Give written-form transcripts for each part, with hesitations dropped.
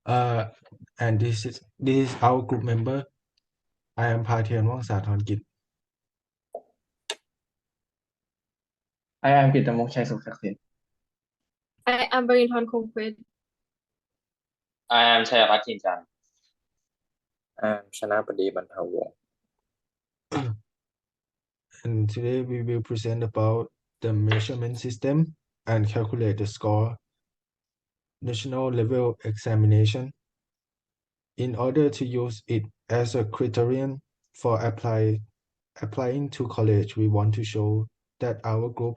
Uh, and this is our group member. I am Bhatian Wongsathornkij. I am Krittamuk Chaisuktaksin. I am Parintorn Kongquetue. I am Chaiyaphat Klinchan. I am Chanabodee Buntawong. And today we will present about the measurement system and calculate the score national level examination. In order to use it as a criterion for applying to college, we want to show that our group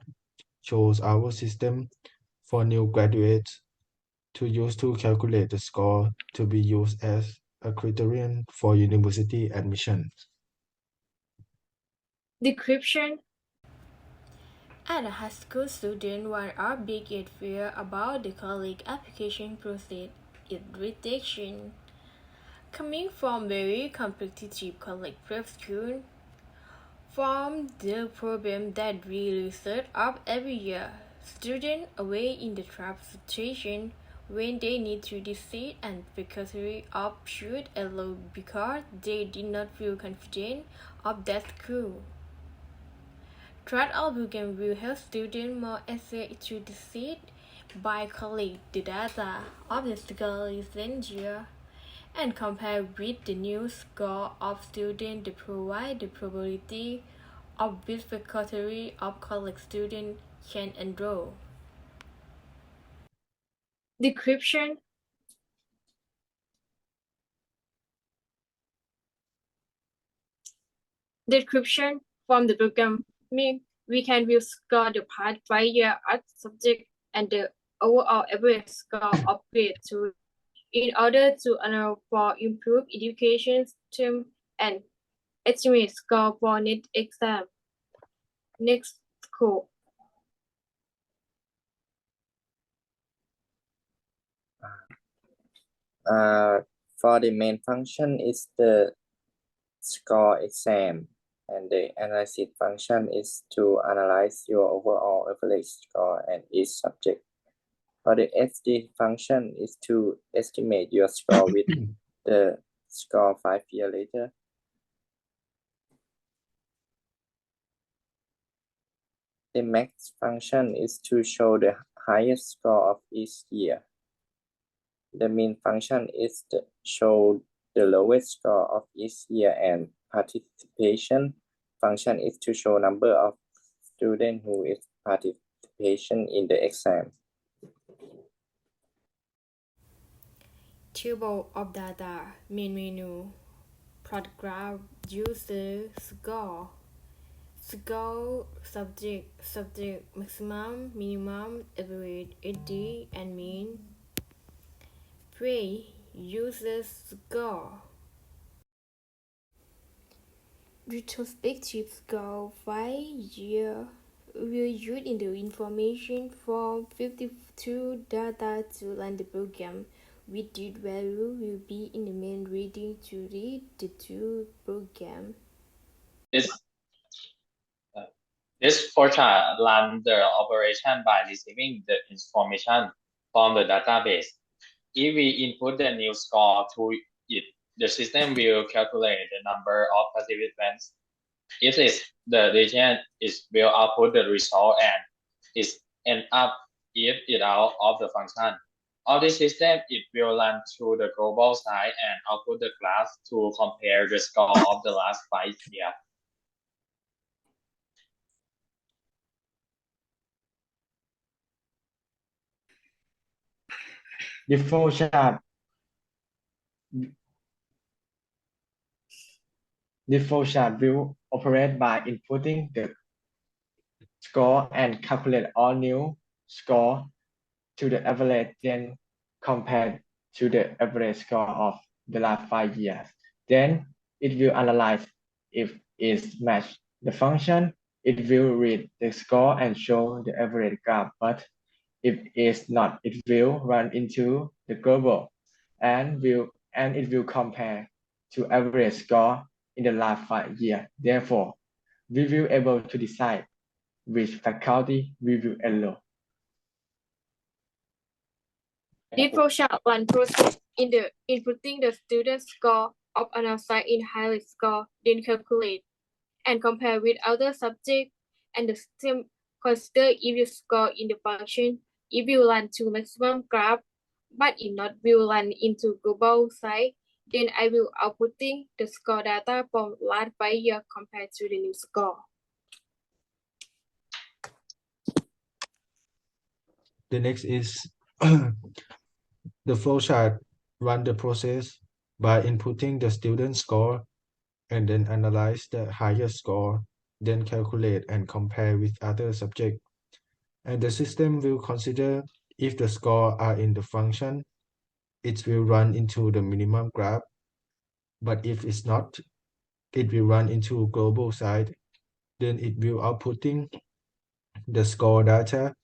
chose our system for new graduates to use to calculate the score to be used as a criterion for university admission. Description. As a high school student, one of our biggest fears about the college application process is rejection. Coming from very competitive college prep school, from the problem that we research up every year, students away in the trap situation when they need to decide and faculty of shoot alone because they did not feel confident of that school. Trust algorithm will help students more easily to decide by collecting the data of the school recent year and compare with the new score of students that provide the probability of which faculty of college students can enroll. Description. Description. From the program, we can view score the past 5 year as subject and the overall average score of grade 2 in order to allow for improved education system and estimate score for next exam. Next school. For the main function is the score exam, and the analysis function is to analyze your overall average score and each subject. For the SD function is to estimate your score with the score 5 years later. The max function is to show the highest score of each year. The mean function is to show the lowest score of each year, and participation function is to show number of students who is participation in the exam. Table of data, main menu, plot graph, user, score, subject, maximum, minimum, average, AD, and mean. Play, user score. Retrospective score 5 year will use in the information from 52 data to run the program. With this value will be in the main reading to read the two program. This function runs the operation by receiving the information from the database. If we input the new score to it, the system will calculate the number of participants. If the region will output the result and is end up if it out of the function. Of this system, it will run through the global side and output the class to compare the score of the last 5 years. The flowchart will operate by inputting the score and calculate all new score to the average, then compared to the average score of the last 5 years. Then it will analyze if it's matched the function. It will read the score and show the average graph, but if it's not, it will run into the global and it will compare to average score in the last 5 years. Therefore, we will able to decide which faculty we will enroll. This flowchart one process in the inputting the student score of an outside in highly score, then calculate and compare with other subjects, and the system consider if you score in the function, if you run to maximum graph, but if not will run into global site, then I will outputting the score data from last 5 years compared to the new score. The next is the flowchart run the process by inputting the student score and then analyze the highest score, then calculate and compare with other subjects. And the system will consider if the score are in the function, it will run into the minimum graph. But if it's not, it will run into global site. Then it will outputting the score data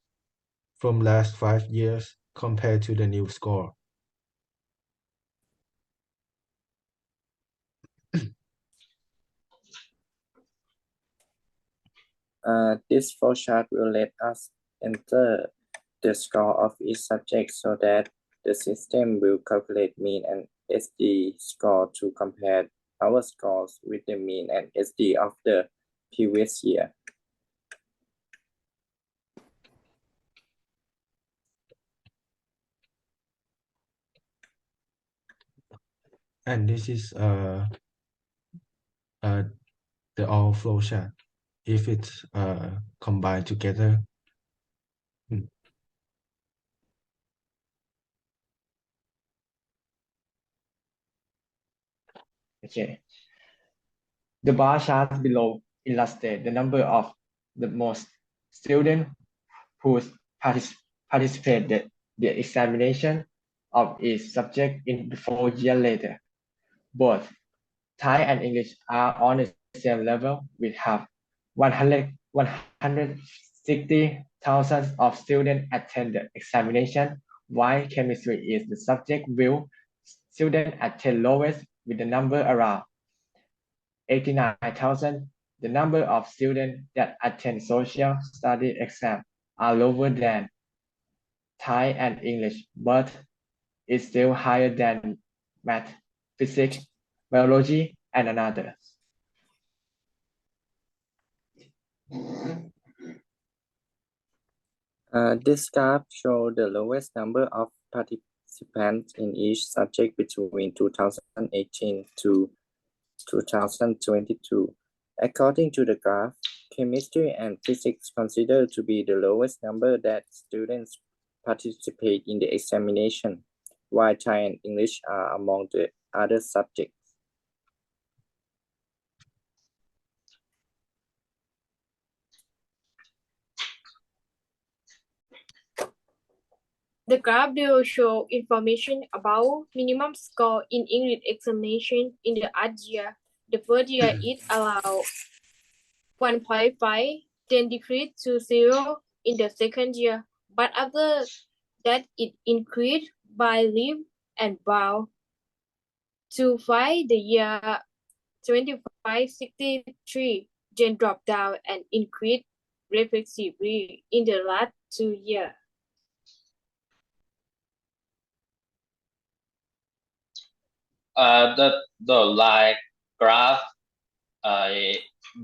from last 5 years compared to the new score. This flowchart will let us enter the score of each subject so that the system will calculate mean and SD score to compare our scores with the mean and SD of the previous year. And this is the all flowchart if it's combined together. Okay. The bar charts below illustrate the number of the most students who participated the examination of each subject in the 4 years later. Both Thai and English are on the same level. We have 160,000 of students attend the examination, while chemistry is the subject will students attend lowest with the number around 89,000. The number of students that attend social study exam are lower than Thai and English, but is still higher than math, physics, biology, and another. This graph shows the lowest number of participants in each subject between 2018 to 2022. According to the graph, chemistry and physics considered to be the lowest number that students participate in the examination, while Thai and English are among the other subjects. The graph will show information about minimum score in English examination in the art year. The first year is allowed 1.5, then decrease to 0 in the second year. But after that, it increased by leap and bound to 5 the year 2563, then drop down and increase reflexively in the last 2 years. The line graph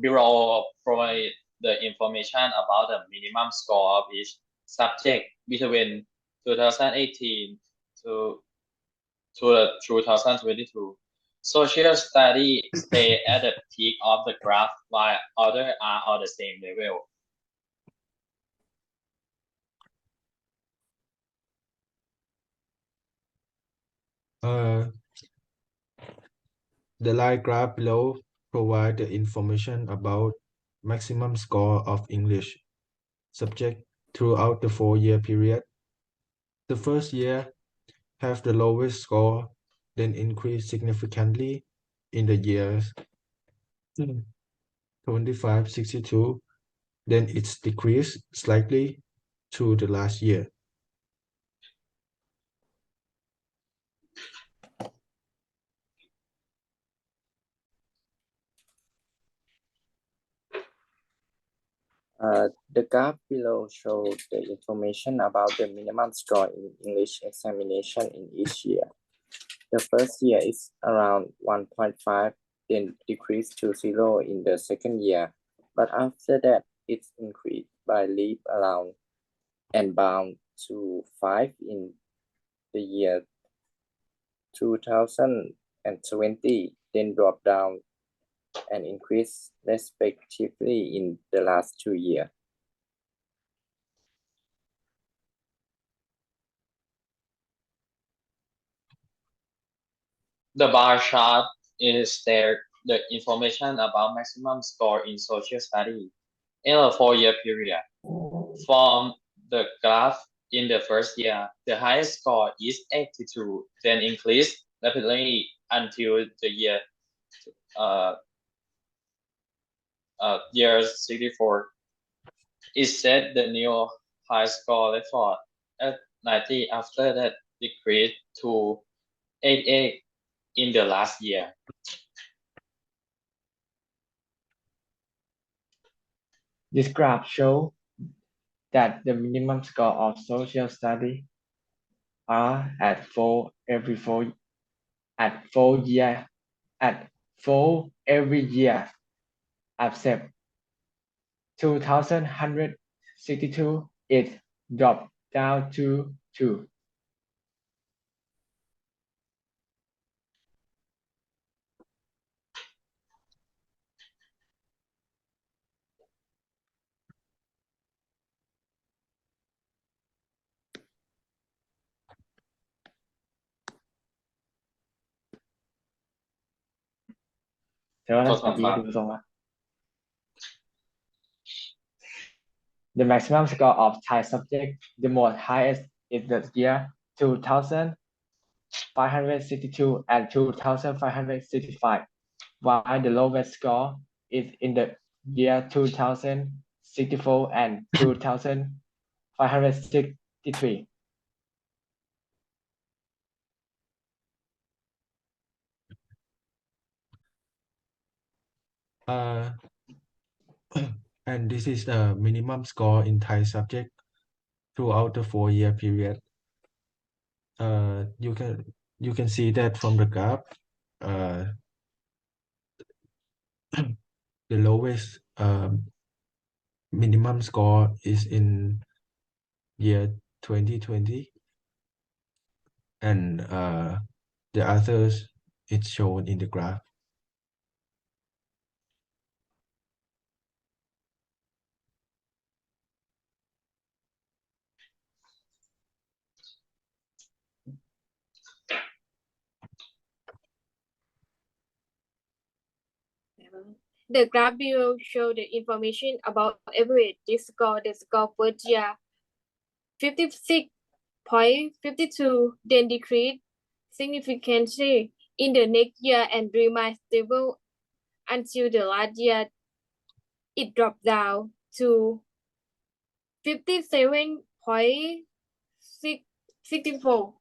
below provide the information about the minimum score of each subject between 2018 to 2022. Social study stay at the peak of the graph while others are on the same level. The line graph below provide the information about maximum score of English subject throughout the 4-year period. The first year have the lowest score, then increase significantly in the years 2562, then it's decreased slightly to the last year. The graph below shows the information about the minimum score in English examination in each year. The first year is around 1.5, then decrease to 0 in the second year, but after that it's increased by leap around and bound to 5 in the year 2020, then drop down and increase respectively in the last 2 years. The bar chart is there the information about maximum score in social study in a 4-year period. From the graph in the first year, the highest score is 82, then increased rapidly until the year 64. It set the new high score record at 90. After that, decreased to 88 in the last year. This graph shows that the minimum score of social study are at 4 every 4 every year, except 2162 it dropped down to 2. The maximum score of Thai subject, the most highest is the year 2562 and 2565, while the lowest score is in the year 2064 and 2563. And this is the minimum score in Thai subject throughout the 4-year period. You can see that from the graph. The lowest minimum score is in year 2020, and the others it's shown in the graph. The graph below shows the information about average score. The score first year 56.52, then decreased significantly in the next year and remained stable until the last year. It dropped down to 57.64.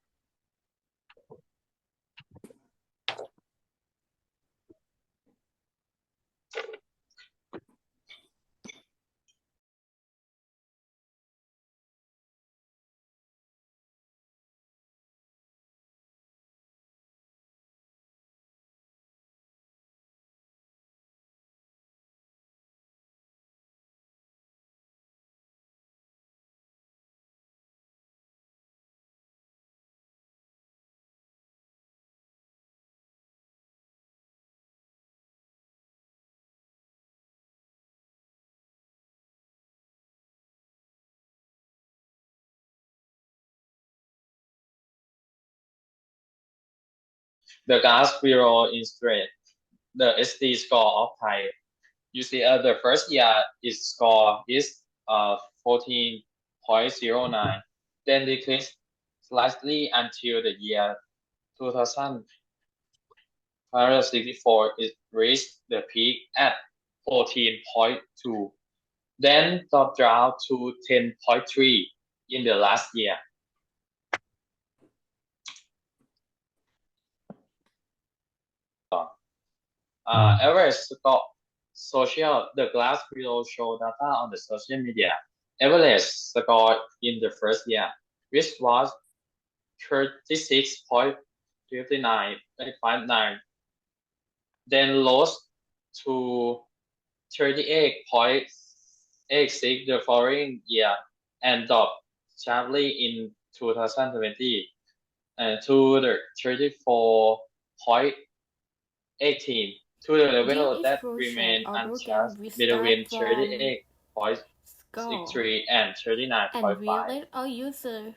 The graph below illustrates the SD score of Thai. You see, the first year its score is 14.09, then decreased slightly until the year 2564. It reached the peak at 14.2, then dropped down to 10.3 in the last year. Average score social, the graph below show data on the social media. Average score in the first year, which was 36.4, 59, then lost to 38.86 the following year and dropped sharply in 2020 to the 34.18 to the level This that project remained or program unchanged we between start from 38.63 and and 39.5. we let our user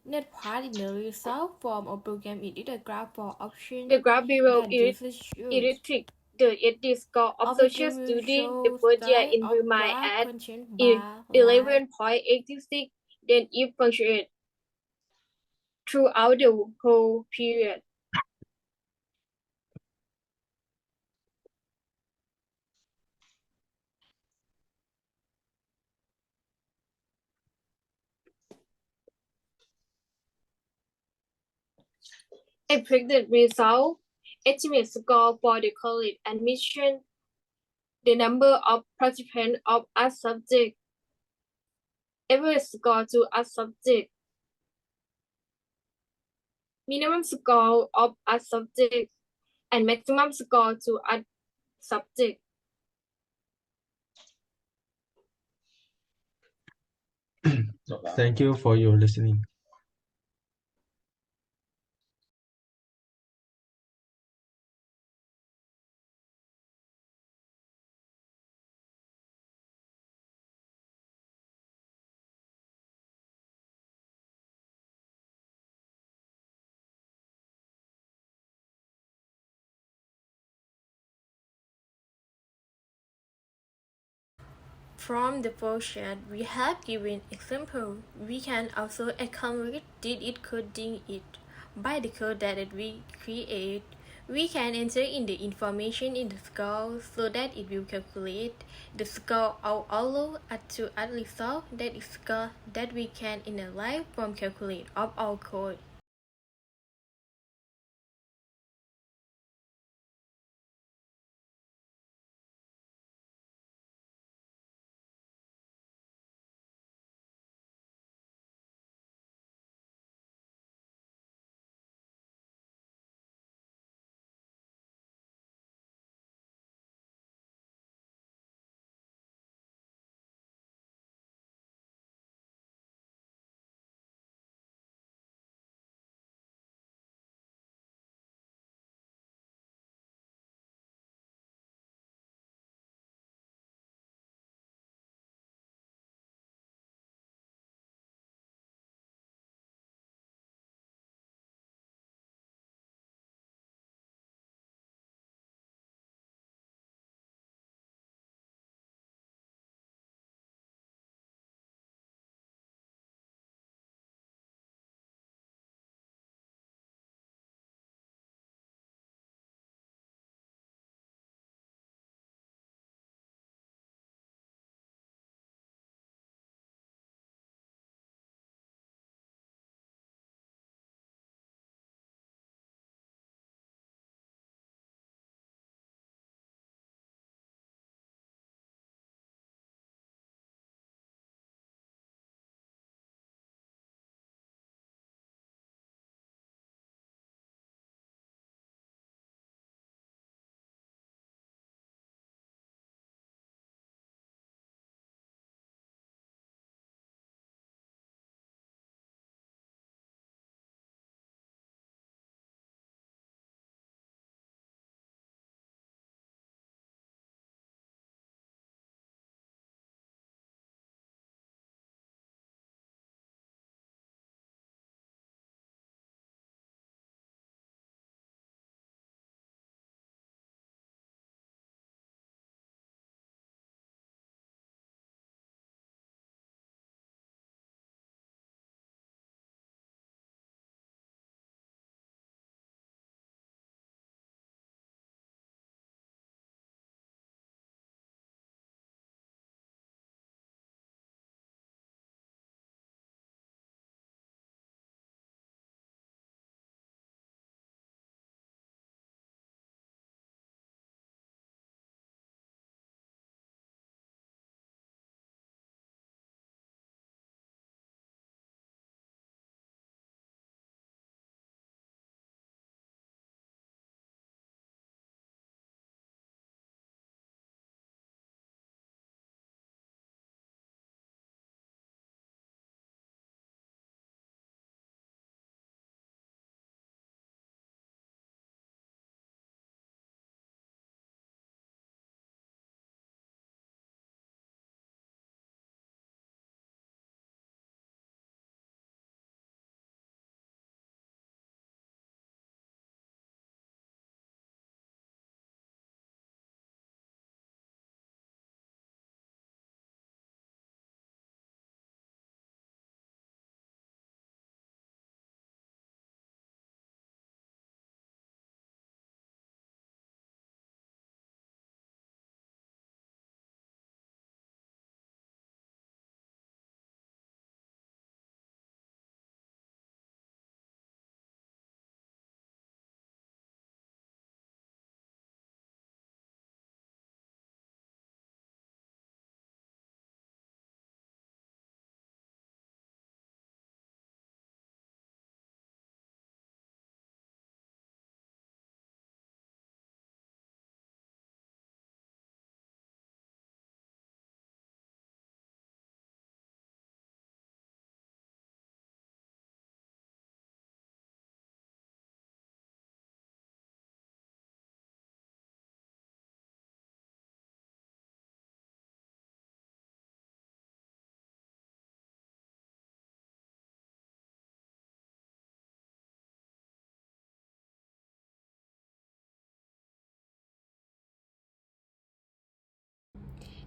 net part in the result form of program edit a graph for option The graph below that users choose. illustrates the ED score of Option social will students the show first year style in of Burma graph at content bar line 11.86, then it fluctuates throughout the whole period. A predicted result, estimate score for the college admission, the number of participants of a subject, average score to a subject, minimum score of a subject, and maximum score to a subject. Thank you for your listening. From the flowchart we have given example. We can also accomplish it coding it by the code that we create. We can enter in the information in the score so that it will calculate the score of all at to a result that is score that we can analyze from calculate of our code.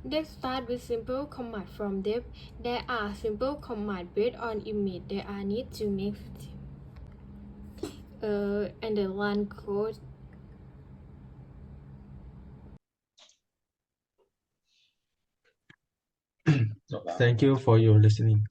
Let's start with simple command from dev. There are simple command based on image. There are need to make and the run code. Thank you for your listening.